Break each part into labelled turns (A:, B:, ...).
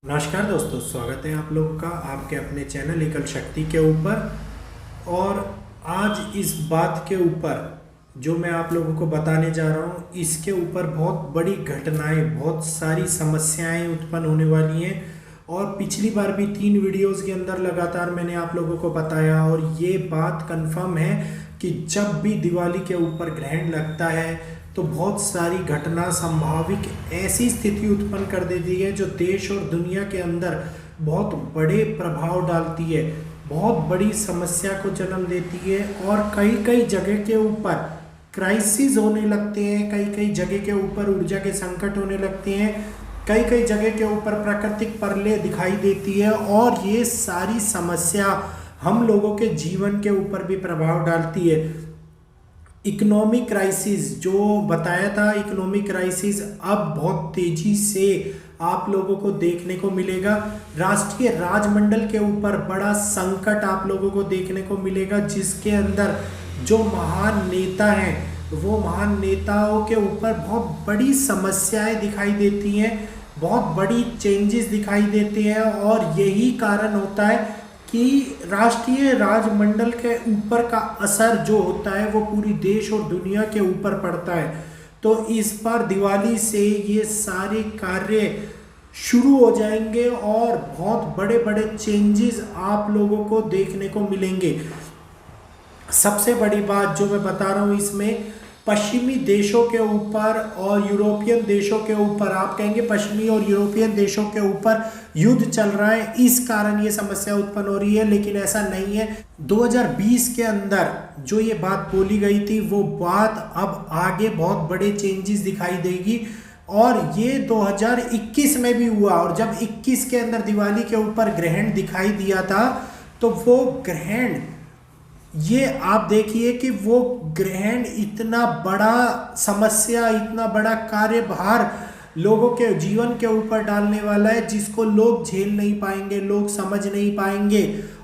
A: नमस्कार दोस्तों, स्वागत है आप लोगों का आपके अपने चैनल एकल शक्ति के ऊपर। और आज इस बात के ऊपर जो मैं आप लोगों को बताने जा रहा हूँ, इसके ऊपर बहुत बड़ी घटनाएं, बहुत सारी समस्याएं उत्पन्न होने वाली हैं। और पिछली बार भी 3 वीडियोस के अंदर लगातार मैंने आप लोगों को बताया, और ये बात कंफर्म है कि जब भी दिवाली के ऊपर ग्रहण लगता है तो बहुत सारी घटना संभाविक ऐसी स्थिति उत्पन्न कर देती है जो देश और दुनिया के अंदर बहुत बड़े प्रभाव डालती है, बहुत बड़ी समस्या को जन्म देती है। और कई कई जगह के ऊपर क्राइसिस होने लगते हैं, कई कई जगह के ऊपर ऊर्जा के संकट होने लगते हैं, कई कई जगह के ऊपर प्राकृतिक प्रलय दिखाई देती है। और ये सारी समस्या हम लोगों के जीवन के ऊपर भी प्रभाव डालती है। इकोनॉमिक क्राइसिस जो बताया था, इकोनॉमिक क्राइसिस अब बहुत तेजी से आप लोगों को देखने को मिलेगा। राष्ट्रीय राजमंडल के ऊपर बड़ा संकट आप लोगों को देखने को मिलेगा, जिसके अंदर जो महान नेता हैं वो महान नेताओं के ऊपर बहुत बड़ी समस्याएं दिखाई देती हैं, बहुत बड़ी चेंजेस दिखाई देते हैं। और यही कारण होता है कि राष्ट्रीय राजमंडल के ऊपर का असर जो होता है वो पूरी देश और दुनिया के ऊपर पड़ता है। तो इस बार दिवाली से ये सारे कार्य शुरू हो जाएंगे और बहुत बड़े बड़े चेंजेस आप लोगों को देखने को मिलेंगे। सबसे बड़ी बात जो मैं बता रहा हूँ, इसमें पश्चिमी देशों के ऊपर और यूरोपियन देशों के ऊपर, आप कहेंगे पश्चिमी और यूरोपियन देशों के ऊपर युद्ध चल रहा है, इस कारण ये समस्या उत्पन्न हो रही है। लेकिन ऐसा नहीं है। 2020 के अंदर जो ये बात बोली गई थी वो बात अब आगे बहुत बड़े चेंजेस दिखाई देगी। और ये 2021 में भी हुआ, और जब 21 के अंदर दिवाली के ऊपर ग्रहण दिखाई दिया था तो वो ग्रहण, ये आप देखिए कि वो ग्रहण इतना बड़ा समस्या, इतना बड़ा कार्यभार लोगों के जीवन के ऊपर डालने वाला है, जिसको लोग झेल नहीं पाएंगे, लोग समझ नहीं पाएंगे।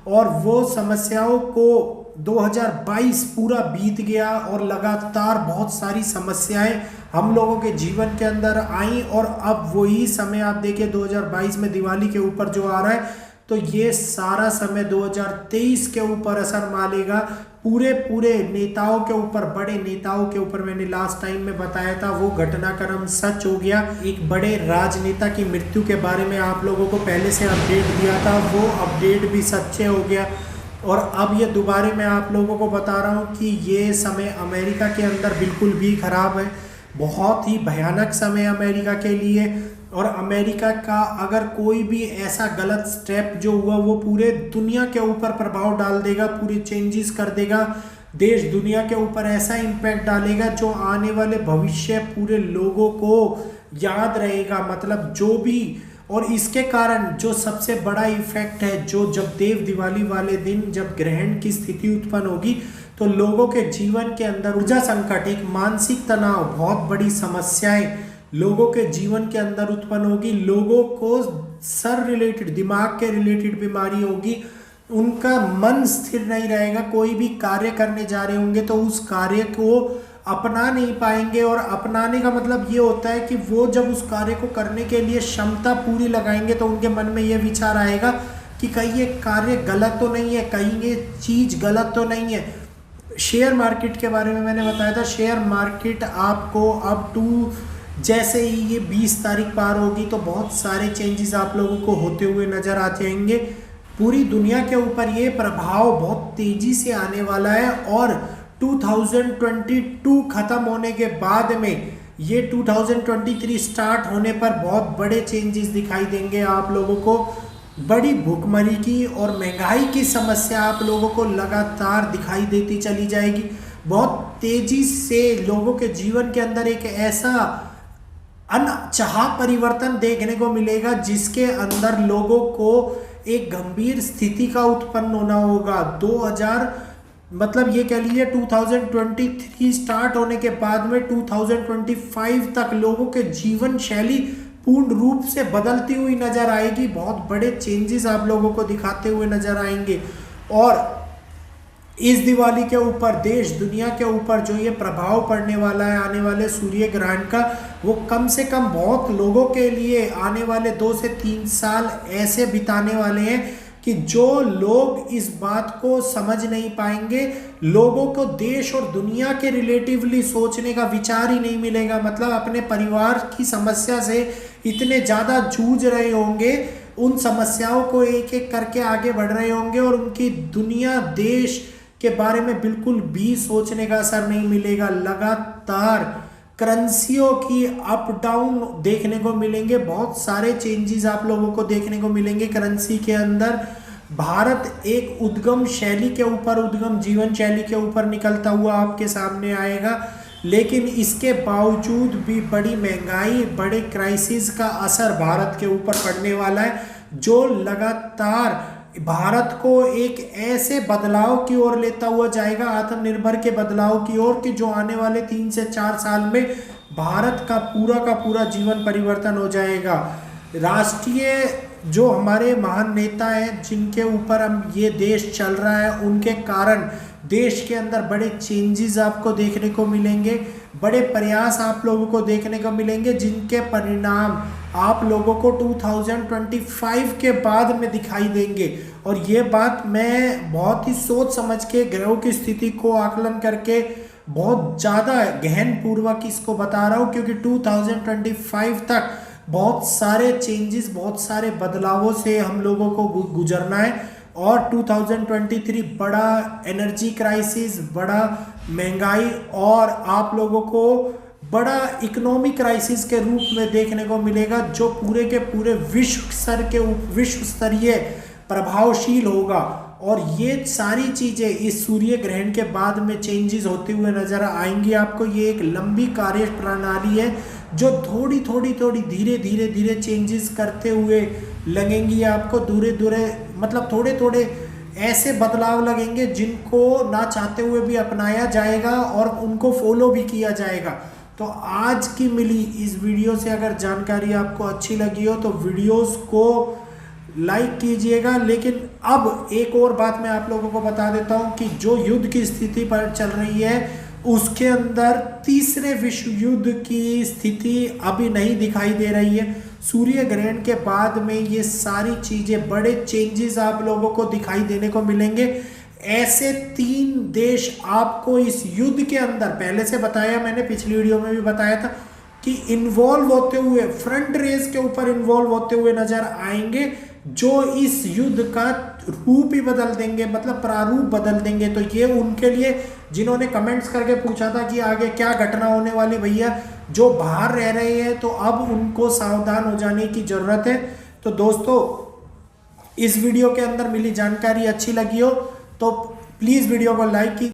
A: और वो समस्याओं को 2022 पूरा बीत गया और लगातार बहुत सारी समस्याएं हम लोगों के जीवन के अंदर आई। और अब वही समय आप देखिए 2022 में दिवाली के ऊपर जो आ रहा है, तो ये सारा समय 2023 के ऊपर असर डालेगा, पूरे नेताओं के ऊपर, बड़े नेताओं के ऊपर। मैंने लास्ट टाइम में बताया था, वो घटनाक्रम सच हो गया। एक बड़े राजनेता की मृत्यु के बारे में आप लोगों को पहले से अपडेट दिया था, वो अपडेट भी सच्चे हो गया। और अब ये दोबारा मैं आप लोगों को बता रहा हूँ कि ये समय अमेरिका के अंदर बिल्कुल भी खराब है, बहुत ही भयानक समय अमेरिका के लिए। और अमेरिका का अगर कोई भी ऐसा गलत स्टेप जो हुआ वो पूरे दुनिया के ऊपर प्रभाव डाल देगा, पूरे चेंजेस कर देगा, देश दुनिया के ऊपर ऐसा इम्पैक्ट डालेगा जो आने वाले भविष्य पूरे लोगों को याद रहेगा। मतलब जो भी, और इसके कारण जो सबसे बड़ा इफेक्ट है, जो जब देव दिवाली वाले दिन जब ग्रहण की स्थिति उत्पन्न होगी तो लोगों के जीवन के अंदर ऊर्जा संकट, एक मानसिक तनाव, बहुत बड़ी समस्याएं लोगों के जीवन के अंदर उत्पन्न होगी। लोगों को सर रिलेटेड, दिमाग के रिलेटेड बीमारी होगी, उनका मन स्थिर नहीं रहेगा। कोई भी कार्य करने जा रहे होंगे तो उस कार्य को अपना नहीं पाएंगे। और अपनाने का मतलब ये होता है कि वो जब उस कार्य को करने के लिए क्षमता पूरी लगाएंगे तो उनके मन में ये विचार आएगा कि कहीं ये कार्य गलत तो नहीं है, कहीं ये चीज गलत तो नहीं है। शेयर मार्केट के बारे में मैंने बताया था, शेयर मार्केट आपको अब जैसे ही ये 20 तारीख पार होगी तो बहुत सारे चेंजेस आप लोगों को होते हुए नजर आ जाएंगे। पूरी दुनिया के ऊपर ये प्रभाव बहुत तेजी से आने वाला है। और 2022 खत्म होने के बाद में ये 2023 स्टार्ट होने पर बहुत बड़े चेंजेस दिखाई देंगे आप लोगों को। बड़ी भूखमरी की और महंगाई की समस्या आप लोगों को लगातार दिखाई देती चली जाएगी। बहुत तेजी से लोगों के जीवन के अंदर एक ऐसा अनचाहा परिवर्तन देखने को मिलेगा जिसके अंदर लोगों को एक गंभीर स्थिति का उत्पन्न होना होगा। 2000 मतलब ये कह लीजिए 2023 स्टार्ट होने के बाद में 2025 तक लोगों के जीवन शैली पूर्ण रूप से बदलती हुई नजर आएगी। बहुत बड़े चेंजेस आप लोगों को दिखाते हुए नजर आएंगे। और इस दिवाली के ऊपर देश दुनिया के ऊपर जो ये प्रभाव पड़ने वाला है आने वाले सूर्य ग्रहण का, वो कम से कम बहुत लोगों के लिए आने वाले 2 से 3 साल ऐसे बिताने वाले हैं कि जो लोग इस बात को समझ नहीं पाएंगे, लोगों को देश और दुनिया के रिलेटिवली सोचने का विचार ही नहीं मिलेगा। मतलब अपने परिवार की समस्या से इतने ज़्यादा जूझ रहे होंगे, उन समस्याओं को एक एक करके आगे बढ़ रहे होंगे और उनकी दुनिया देश के बारे में बिल्कुल भी सोचने का असर नहीं मिलेगा। लगातार करेंसियों की अप डाउन देखने को मिलेंगे, बहुत सारे चेंजेस आप लोगों को देखने को मिलेंगे करेंसी के अंदर। भारत एक उद्गम शैली के ऊपर, उद्गम जीवन शैली के ऊपर निकलता हुआ आपके सामने आएगा, लेकिन इसके बावजूद भी बड़ी महंगाई, बड़े क्राइसिस का असर भारत के ऊपर पड़ने वाला है, जो लगातार भारत को एक ऐसे बदलाव की ओर लेता हुआ जाएगा, आत्मनिर्भर के बदलाव की ओर, कि जो आने वाले 3 से 4 साल में भारत का पूरा जीवन परिवर्तन हो जाएगा। राष्ट्रीय जो हमारे महान नेता हैं जिनके ऊपर हम ये देश चल रहा है, उनके कारण देश के अंदर बड़े चेंजेस आपको देखने को मिलेंगे, बड़े प्रयास आप लोगों को देखने को मिलेंगे, जिनके परिणाम आप लोगों को 2025 के बाद में दिखाई देंगे। और ये बात मैं बहुत ही सोच समझ के, ग्रहों की स्थिति को आकलन करके बहुत ज़्यादा गहन पूर्वक इसको बता रहा हूँ, क्योंकि 2025 तक बहुत सारे चेंजेस, बहुत सारे बदलावों से हम लोगों को गुजरना है। और 2023 बड़ा एनर्जी क्राइसिस, बड़ा महंगाई और आप लोगों को बड़ा इकोनॉमिक क्राइसिस के रूप में देखने को मिलेगा, जो पूरे के पूरे विश्व स्तरीय प्रभावशील होगा। और ये सारी चीज़ें इस सूर्य ग्रहण के बाद में चेंजेस होते हुए नजर आएंगी आपको। ये एक लंबी कार्य प्रणाली है जो थोड़ी धीरे धीरे चेंजेस करते हुए लगेंगी आपको। मतलब थोड़े ऐसे बदलाव लगेंगे जिनको ना चाहते हुए भी अपनाया जाएगा और उनको फॉलो भी किया जाएगा। तो आज की मिली इस वीडियो से अगर जानकारी आपको अच्छी लगी हो तो वीडियोस को लाइक कीजिएगा। लेकिन अब एक और बात मैं आप लोगों को बता देता हूं कि जो युद्ध की स्थिति पर चल रही है, उसके अंदर तीसरे विश्व युद्ध की स्थिति अभी नहीं दिखाई दे रही है। सूर्य ग्रहण के बाद में ये सारी चीजें, बड़े चेंजेस आप लोगों को दिखाई देने को मिलेंगे। ऐसे 3 देश आपको इस युद्ध के अंदर, पहले से बताया मैंने, पिछली वीडियो में भी बताया था कि इन्वॉल्व होते हुए, फ्रंट रेस के ऊपर इन्वॉल्व होते हुए नजर आएंगे, जो इस युद्ध का रूप ही बदल देंगे, मतलब प्रारूप बदल देंगे। तो ये उनके लिए जिन्होंने कमेंट्स करके पूछा था कि आगे क्या घटना होने वाली, भैया जो बाहर रह रहे हैं तो अब उनको सावधान हो जाने की जरूरत है। तो दोस्तों, इस वीडियो के अंदर मिली जानकारी अच्छी लगी हो तो प्लीज़ वीडियो को लाइक कीजिए।